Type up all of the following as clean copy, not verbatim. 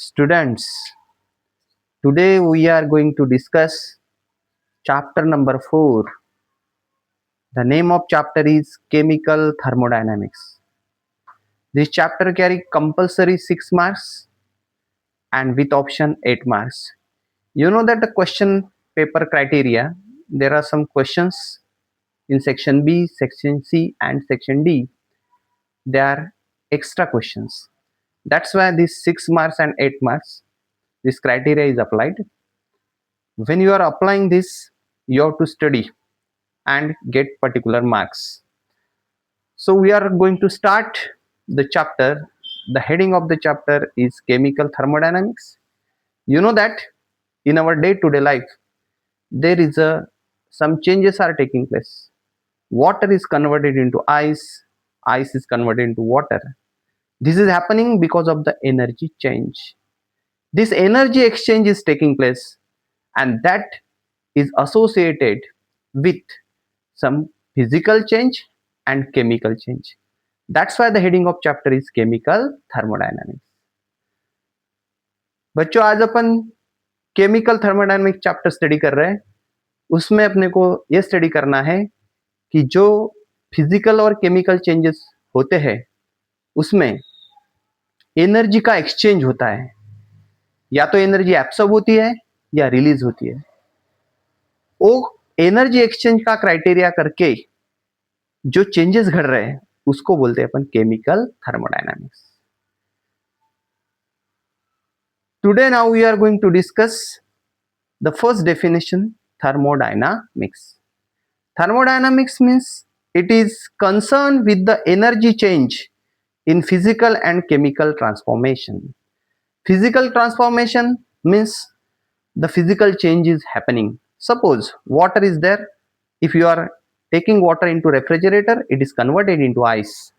Students, today we are going to discuss chapter number 4. The name of chapter is Chemical Thermodynamics. This chapter carry compulsory 6 marks and with option 8 marks. You know that the question paper criteria, there are some questions in section B, section C and section D. They are extra questions. That's why these 6 marks and 8 marks, this criteria is applied. When you are applying this, you have to study and get particular marks. So we are going to start the chapter. The heading of the chapter is Chemical Thermodynamics. You know that in our day-to-day life, there is some changes are taking place. Water is converted into ice is converted into water. This is happening because of the energy change. This energy exchange is taking place, and that is associated with some physical change and chemical change. That's why the heading of chapter is Chemical Thermodynamics. बच्चों, आज अपन chemical thermodynamic chapter study कर रहे हैं. उसमें अपने को यह study करना है कि जो फिजिकल और केमिकल चेंजेस होते हैं उसमें एनर्जी का एक्सचेंज होता है. या तो एनर्जी एब्सॉर्ब होती है या रिलीज होती है. वो एनर्जी एक्सचेंज का क्राइटेरिया करके जो चेंजेस घट रहे हैं उसको बोलते हैं अपन chemical thermodynamics. Today now we are going to discuss the first definition, thermodynamics. Thermodynamics means it is concerned with the energy change in physical and chemical transformation. Physical transformation means the physical change is happening. Suppose water is there. If you are taking water into refrigerator, it is converted into ice.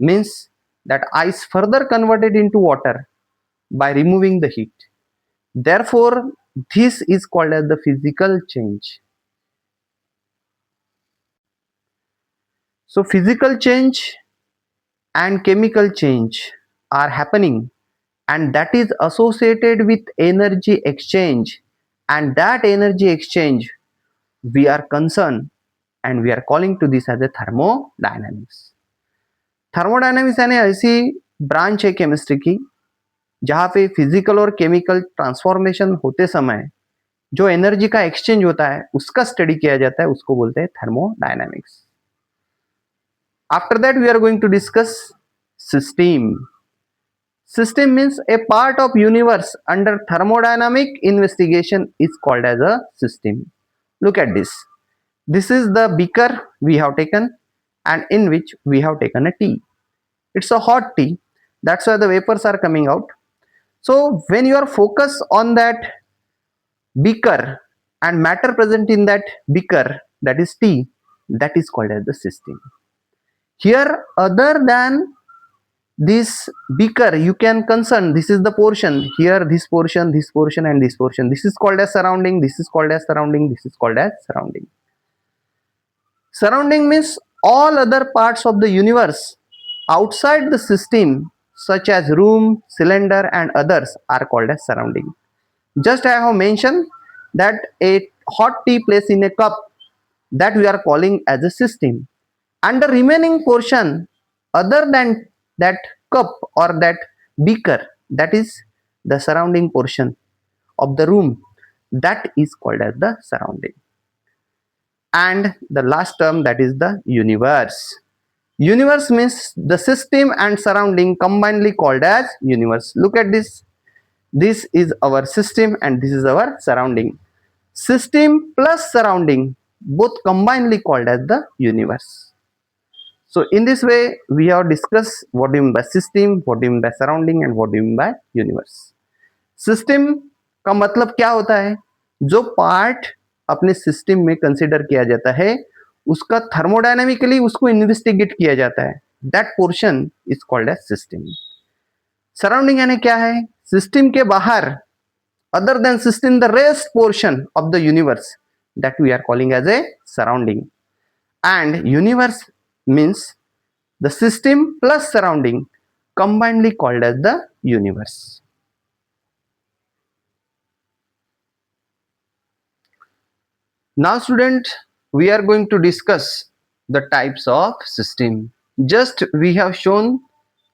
Means that ice further converted into water by removing the heat. Therefore, this is called as the physical change. So physical change and chemical change are happening, and that is associated with energy exchange, and that energy exchange we are concerned and we are calling to this as a thermodynamics. Thermodynamics यानी ऐसी branch है chemistry की जहां पे physical और chemical transformation होते समय जो एनर्जी का एक्सचेंज होता है उसका स्टडी किया जाता है, उसको बोलते हैं thermodynamics. After that we are going to discuss system. System means a part of universe under thermodynamic investigation is called as a system. Look at this. This is the beaker we have taken and in which we have taken a tea. It's a hot tea. That's why the vapors are coming out. So when you are focused on that beaker and matter present in that beaker, that is tea, that is called as the system. Here, other than this beaker, you can concern this is the portion here, this portion and this portion. This is called as surrounding, this is called as surrounding, this is called as surrounding. Surrounding means all other parts of the universe outside the system such as room, cylinder and others are called as surrounding. Just I have mentioned that a hot tea placed in a cup, that we are calling as a system, and the remaining portion other than that cup or that beaker, that is the surrounding portion of the room, that is called as the surrounding. And the last term, that is the universe. Universe means the system and surrounding combinedly called as universe. Look at this. This is our system and this is our surrounding. System plus surrounding both combinedly called as the universe. So in this way we have discussed what do you mean by system, what do you mean by surrounding and what do you mean by universe. System का मतलब क्या होता है? जो part अपने system में consider किया जाता है उसका थर्मोडायनामिकली उसको इन्वेस्टिगेट किया जाता है, that portion is called as system. Surrounding यानी क्या है? सिस्टम के बाहर, other than system, the rest portion of the universe, that we are calling as a surrounding. And universe means the system plus surrounding combinedly called as the universe. Now student, we are going to discuss the types of system. Just we have shown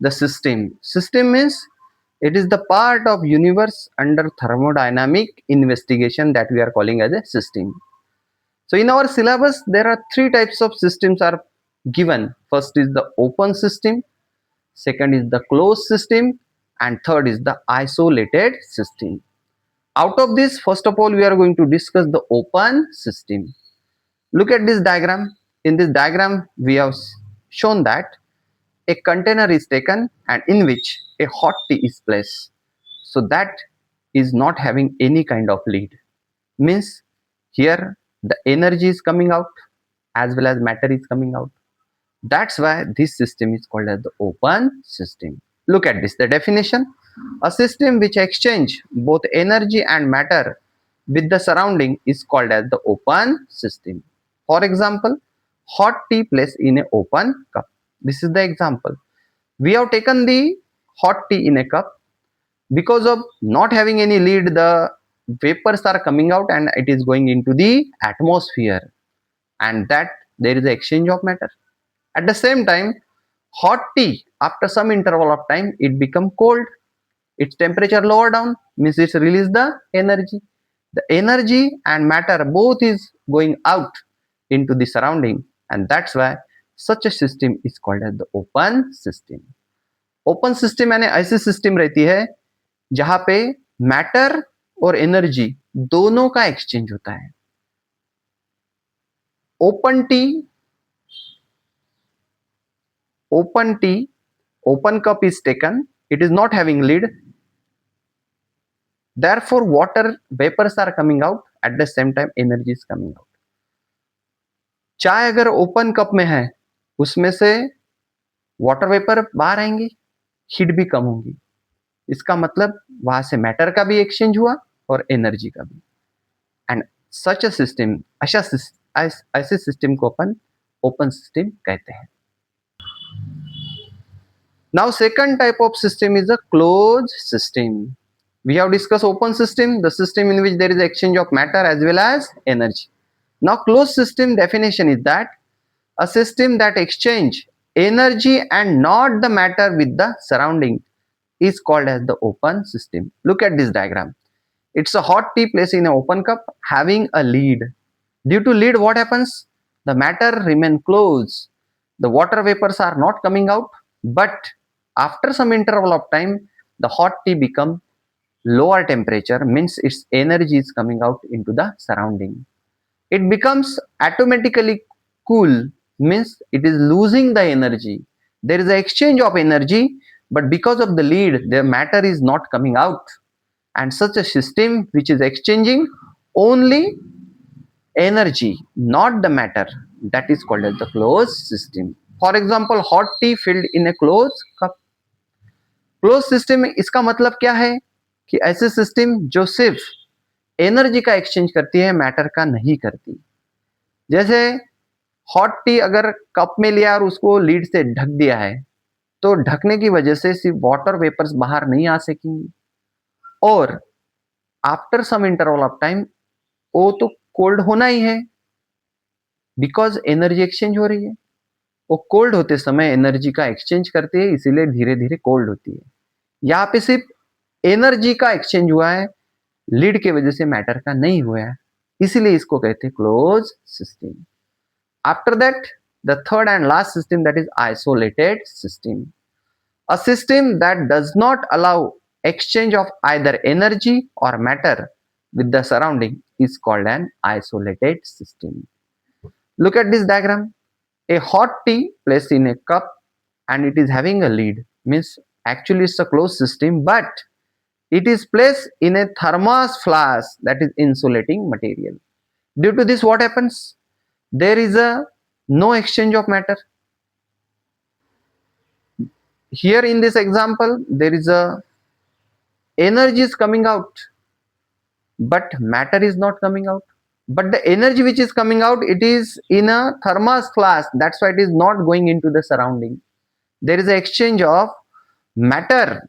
the system. System means it is the part of universe under thermodynamic investigation that we are calling as a system. So in our syllabus there are three types of systems are given. First is the open system, second is the closed system, and third is the isolated system. Out of this, first of all, we are going to discuss the open system. Look at this diagram. In this diagram, we have shown that a container is taken and in which a hot tea is placed. So that is not having any kind of lid. Means here the energy is coming out as well as matter is coming out. That's why this system is called as the open system. Look at this, the definition. A system which exchange both energy and matter with the surrounding is called as the open system. For example, hot tea placed in an open cup. This is the example. We have taken the hot tea in a cup. Because of not having any lid, the vapors are coming out and it is going into the atmosphere, and that there is an exchange of matter. At the same time, hot tea after some interval of time it become cold, its temperature lower down, means it's release the energy. The energy and matter both is going out into the surrounding, and that's why such a system is called as the open system. Open system यानी ऐसी system रहती है जहां पे matter और energy दोनों का exchange होता है. Open T, open cup is taken, it is not having lid, therefore water vapors are coming out, at the same time energy is coming out. चाय अगर ओपन कप में है उसमें से वाटर वेपर बाहर आएंगे, हीट भी कम होगी. इसका मतलब वहां से मैटर का भी एक्सचेंज हुआ और एनर्जी का भी. एंड सच अ सिस्टम, ऐसे सिस्टम को अपन ओपन सिस्टम कहते हैं. Now second type of system is a closed system. We have discussed open system, the system in which there is exchange of matter as well as energy. Now closed system definition is that a system that exchange energy and not the matter with the surrounding is called as the open system. Look at this diagram. It's a hot tea placed in an open cup having a lid. Due to lid, what happens? The matter remain closed. The water vapors are not coming out, but after some interval of time, the hot tea become lower temperature, means its energy is coming out into the surrounding. It becomes automatically cool, means it is losing the energy. There is an exchange of energy, but because of the lid, the matter is not coming out. And such a system which is exchanging only energy, not the matter, that is called as the closed system. For example, hot tea filled in a closed cup. Close system में इसका मतलब क्या है कि ऐसे system जो सिर्फ energy का एक्सचेंज करती है, मैटर का नहीं करती. जैसे हॉट टी अगर कप में लिया और उसको लीड से ढक दिया है, तो ढकने की वजह से सिर्फ वाटर वेपर्स बाहर नहीं आ सकेंगी, और after some interval of time वो तो कोल्ड होना ही है, बिकॉज एनर्जी एक्सचेंज हो रही है. वो कोल्ड होते समय एनर्जी का एक्सचेंज करती है, इसीलिए धीरे धीरे कोल्ड होती है. यहाँ पे सिर्फ एनर्जी का एक्सचेंज हुआ है, लीड के वजह से मैटर का नहीं हुआ है, इसीलिए इसको कहते हैं close system. After that the third and last system, that is isolated system. A system that does not allow exchange of either energy or matter with the surrounding is called an isolated system. Look at this diagram. A hot tea placed in a cup and it is having a lid, means actually it's a closed system, but it is placed in a thermos flask, that is insulating material. Due to this, what happens? There is a no exchange of matter. Here in this example, there is a energy is coming out, but matter is not coming out. But the energy which is coming out, it is in a thermos flask, that's why it is not going into the surrounding. There is an exchange of matter,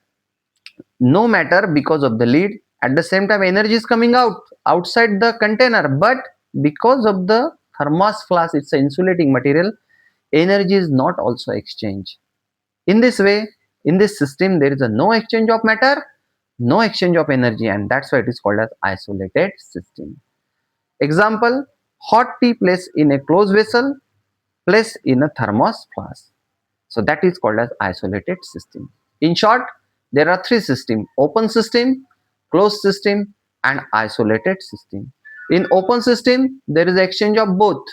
no matter, because of the lid. At the same time, energy is coming out outside the container, but because of the thermos flask, it's an insulating material, energy is not also exchanged. In this way, in this system, there is a no exchange of matter, no exchange of energy, and that's why it is called as isolated system. Example, hot tea placed in a closed vessel, placed in a thermos flask. So that is called as isolated system. In short, there are three systems: open system, closed system, and isolated system. In open system, there is exchange of both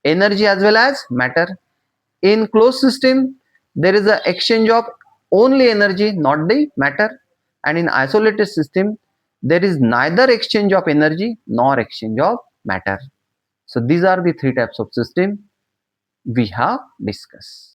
energy as well as matter. In closed system, there is an exchange of only energy, not the matter. And in isolated system, there is neither exchange of energy nor exchange of matter. So these are the three types of system we have discussed.